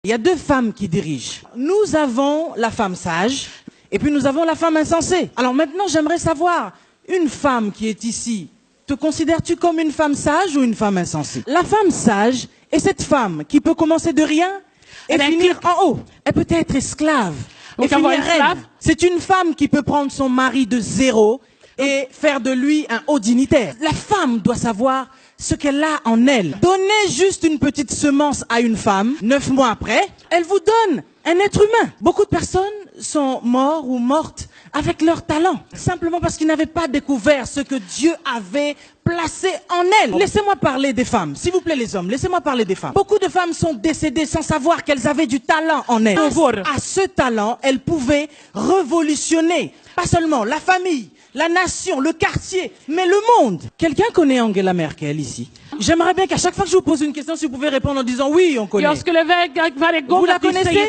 Il y a deux femmes qui dirigent. Nous avons la femme sage et puis nous avons la femme insensée. Alors maintenant, j'aimerais savoir, une femme qui est ici, te considères-tu comme une femme sage ou une femme insensée? La femme sage est cette femme qui peut commencer de rien et finir en haut. Elle peut être esclave et finir reine. C'est une femme qui peut prendre son mari de zéro et faire de lui un haut dignitaire. La femme doit savoir ce qu'elle a en elle. Donnez juste une petite semence à une femme, 9 mois après, elle vous donne un être humain. Beaucoup de personnes sont morts ou mortes avec leur talent, simplement parce qu'ils n'avaient pas découvert ce que Dieu avait placé en elles. Laissez-moi parler des femmes, s'il vous plaît les hommes, laissez-moi parler des femmes. Beaucoup de femmes sont décédées sans savoir qu'elles avaient du talent en elles. Grâce à ce talent, elles pouvaient révolutionner, pas seulement la famille, la nation, le quartier, mais le monde. Quelqu'un connaît Angela Merkel ici? J'aimerais bien qu'à chaque fois que je vous pose une question, si vous pouvez répondre en disant oui, on connaît. Vous la connaissez?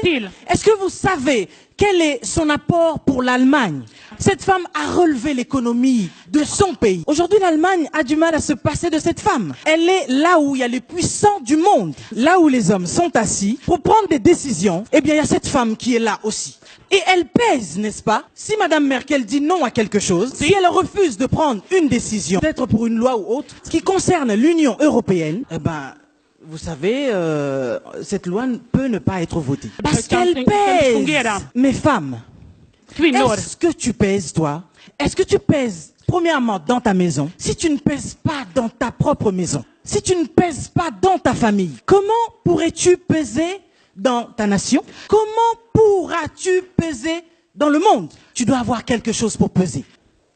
Est-ce que vous savez quel est son apport pour l'Allemagne? Cette femme a relevé l'économie de son pays. Aujourd'hui, l'Allemagne a du mal à se passer de cette femme. Elle est là où il y a les puissants du monde. Là où les hommes sont assis pour prendre des décisions, eh bien, il y a cette femme qui est là aussi. Et elle pèse, n'est-ce pas? Si Madame Merkel dit non à quelque chose, si elle refuse de prendre une décision, peut-être pour une loi ou autre, ce qui concerne l'Union européenne, eh ben, vous savez, cette loi peut ne pas être votée. Parce qu'elle pèse. Mes femmes, est-ce que tu pèses, toi? Est-ce que tu pèses, premièrement, dans ta maison? Si tu ne pèses pas dans ta propre maison, si tu ne pèses pas dans ta famille, comment pourrais-tu peser dans ta nation? Comment pourras-tu peser dans le monde? Tu dois avoir quelque chose pour peser.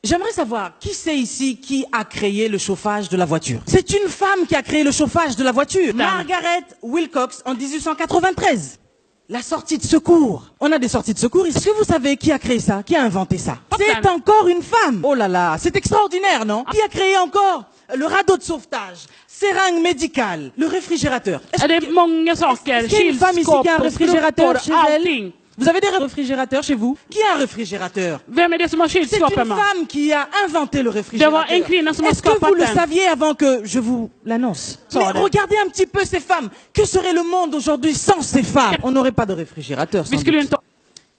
J'aimerais savoir, qui c'est ici qui a créé le chauffage de la voiture? C'est une femme qui a créé le chauffage de la voiture. Margaret Wilcox en 1893. La sortie de secours. On a des sorties de secours. Est-ce que vous savez qui a créé ça? Qui a inventé ça? C'est encore une femme. Oh là là, c'est extraordinaire, non? Qui a créé encore le radeau de sauvetage, seringue médicale, le réfrigérateur? Est-ce qu'il y a une femme ici qui a un réfrigérateur chez elle? Vous avez des réfrigérateurs chez vous? Qui a un réfrigérateur? C'est une femme qui a inventé le réfrigérateur. Est-ce que vous le saviez avant que je vous l'annonce? Mais regardez un petit peu ces femmes. Que serait le monde aujourd'hui sans ces femmes? On n'aurait pas de réfrigérateur.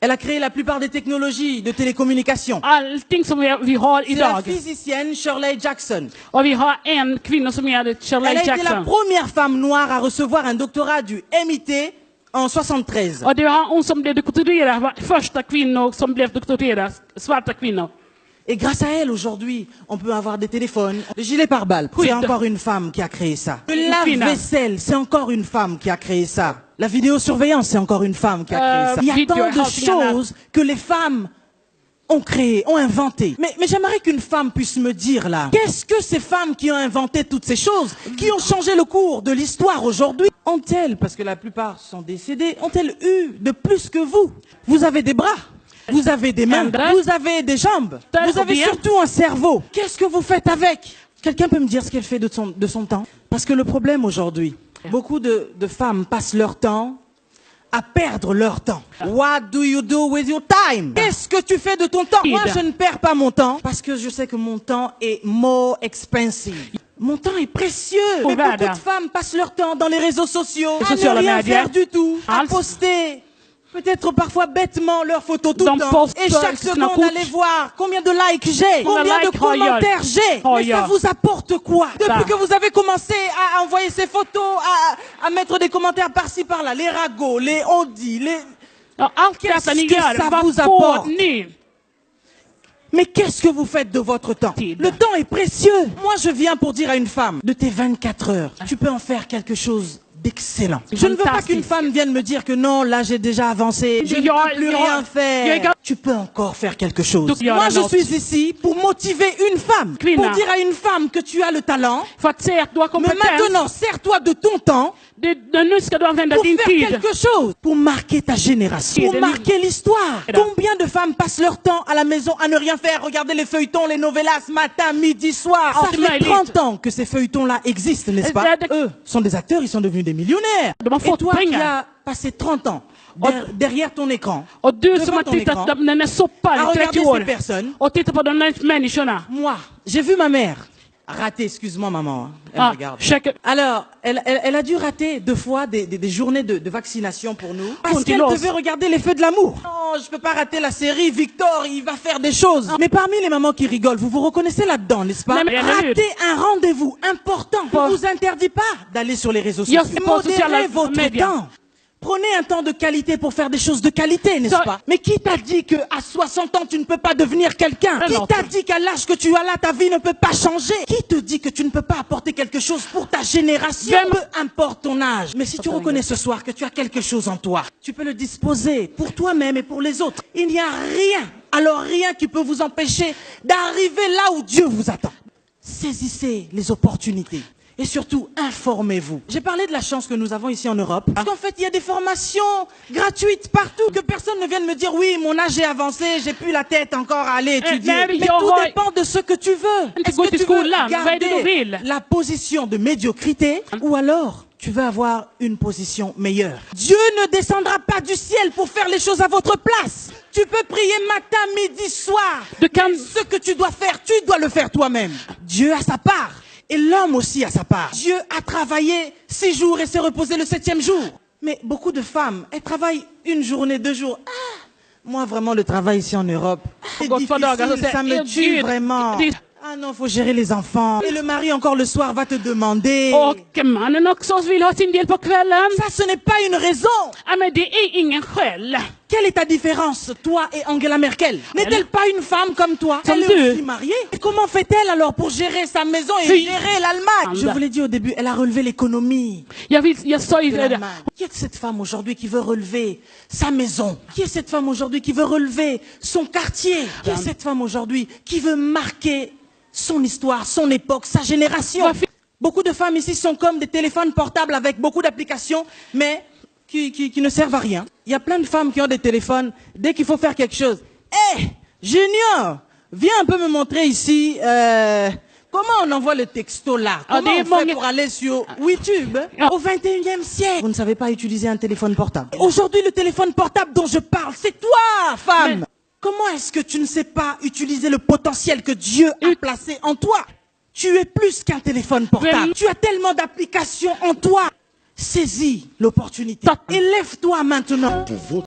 Elle a créé la plupart des technologies de télécommunication. C'est la physicienne Shirley Jackson. Elle a été la première femme noire à recevoir un doctorat du MIT en 73. Et grâce à elle, aujourd'hui, on peut avoir des téléphones, des gilets pare-balles. C'est encore une femme qui a créé ça. Le lave-vaisselle, c'est encore une femme qui a créé ça. La vidéosurveillance, c'est encore une femme qui a créé ça. Il y a tant de choses que les femmes ont créé, ont inventé. Mais j'aimerais qu'une femme puisse me dire là, qu'est-ce que ces femmes qui ont inventé toutes ces choses, qui ont changé le cours de l'histoire aujourd'hui, ont-elles, parce que la plupart sont décédées, ont-elles eu de plus que vous? Vous avez des bras, vous avez des mains, vous avez des jambes, vous avez surtout un cerveau. Qu'est-ce que vous faites avec? Quelqu'un peut me dire ce qu'elle fait de son temps? Parce que le problème aujourd'hui, beaucoup de femmes passent leur temps à perdre leur temps. What do you do with your time? Qu'est-ce que tu fais de ton temps? Moi, je ne perds pas mon temps parce que je sais que mon temps est more expensive. Mon temps est précieux. Mais beaucoup de femmes passent leur temps dans les réseaux sociaux à ne rien faire du tout, à poster peut-être parfois bêtement leurs photos tout le temps. Et chaque seconde, allez voir combien de likes j'ai, combien de commentaires j'ai. Mais ça vous apporte quoi? Depuis que vous avez commencé à envoyer ces photos, à mettre des commentaires par-ci par-là, les ragots, les on-dit, les... Qu'est-ce que ça vous apporte? Mais qu'est-ce que vous faites de votre temps? Le temps est précieux. Moi, je viens pour dire à une femme, de tes 24 heures, tu peux en faire quelque chose d'excellent. Je ne veux pas qu'une femme vienne me dire que non, là j'ai déjà avancé, je ne peux plus rien faire. Tu peux encore faire quelque chose. Moi je suis ici pour motiver une femme, pour dire à une femme que tu as le talent, mais maintenant sers-toi de ton temps pour faire quelque chose, pour marquer ta génération, pour marquer l'histoire. Combien de femmes passent leur temps à la maison à ne rien faire, regarder les feuilletons, les novellas, matin, midi, soir. Ça fait 30 ans que ces feuilletons-là existent, n'est-ce pas? Eux sont des acteurs, ils sont devenus des millionnaires. Et toi qui as passé 30 ans derrière ton écran, devant ton écran, à regarder ces personnes, moi, j'ai vu ma mère. Raté, excuse-moi maman. Elle me regarde. Check. Alors, elle a dû rater 2 fois des journées de vaccination pour nous. Parce qu'elle devait regarder les feux de l'amour. Non, je peux pas rater la série. Victor, il va faire des choses. Mais parmi les mamans qui rigolent, vous vous reconnaissez là-dedans, n'est-ce pas? Rater un rendez-vous important ne vous interdit pas d'aller sur les réseaux sociaux. Modérez votre temps. Prenez un temps de qualité pour faire des choses de qualité, n'est-ce pas? Mais qui t'a dit qu'à 60 ans, tu ne peux pas devenir quelqu'un? Qui t'a dit qu'à l'âge que tu as là, ta vie ne peut pas changer? Qui te dit que tu ne peux pas apporter quelque chose pour ta génération? Peu importe ton âge. Mais si tu reconnais ce soir que tu as quelque chose en toi, tu peux le disposer pour toi-même et pour les autres. Il n'y a rien, alors rien qui peut vous empêcher d'arriver là où Dieu vous attend. Saisissez les opportunités. Et surtout, informez-vous. J'ai parlé de la chance que nous avons ici en Europe. Parce qu'en fait, il y a des formations gratuites partout. Que personne ne vienne me dire, oui, mon âge est avancé, j'ai plus la tête encore à aller étudier. Mais tout dépend de ce que tu veux. Est-ce que tu veux garder la position de médiocrité ou alors tu veux avoir une position meilleure? Dieu ne descendra pas du ciel pour faire les choses à votre place. Tu peux prier matin, midi, soir. Mais ce que tu dois faire, tu dois le faire toi-même. Dieu a sa part. Et l'homme aussi a sa part. Dieu a travaillé 6 jours et s'est reposé le 7e jour. Mais beaucoup de femmes, elles travaillent 1 journée, 2 jours. Moi vraiment le travail ici en Europe, c'est difficile, ça me tue vraiment. Ah non, faut gérer les enfants. Et le mari encore le soir va te demander. Och mannen också vill ha sin del på kvällen. Ça, ce n'est pas une raison. Ja, men det är ingen skäl. Quelle est ta différence, toi et Angela Merkel? N'est-elle pas une femme comme toi? Elle est aussi mariée. Et comment fait-elle alors pour gérer sa maison et gérer l'Allemagne? Je vous l'ai dit au début, elle a relevé l'économie. Jag sa ju det. Qui est cette femme aujourd'hui qui veut relever sa maison? Qui est cette femme aujourd'hui qui veut relever son quartier? Qui est cette femme aujourd'hui qui veut marquer son histoire, son époque, sa génération? Beaucoup de femmes ici sont comme des téléphones portables avec beaucoup d'applications, mais qui ne servent à rien. Il y a plein de femmes qui ont des téléphones, dès qu'il faut faire quelque chose. Hé, Junior, viens un peu me montrer ici, comment on envoie le texto là? Comment on fait pour aller sur YouTube au 21e siècle? Vous ne savez pas utiliser un téléphone portable. Aujourd'hui, le téléphone portable dont je parle, c'est toi, femme! Comment est-ce que tu ne sais pas utiliser le potentiel que Dieu a placé en toi? Tu es plus qu'un téléphone portable. Tu as tellement d'applications en toi. Saisis l'opportunité. Et lève-toi maintenant.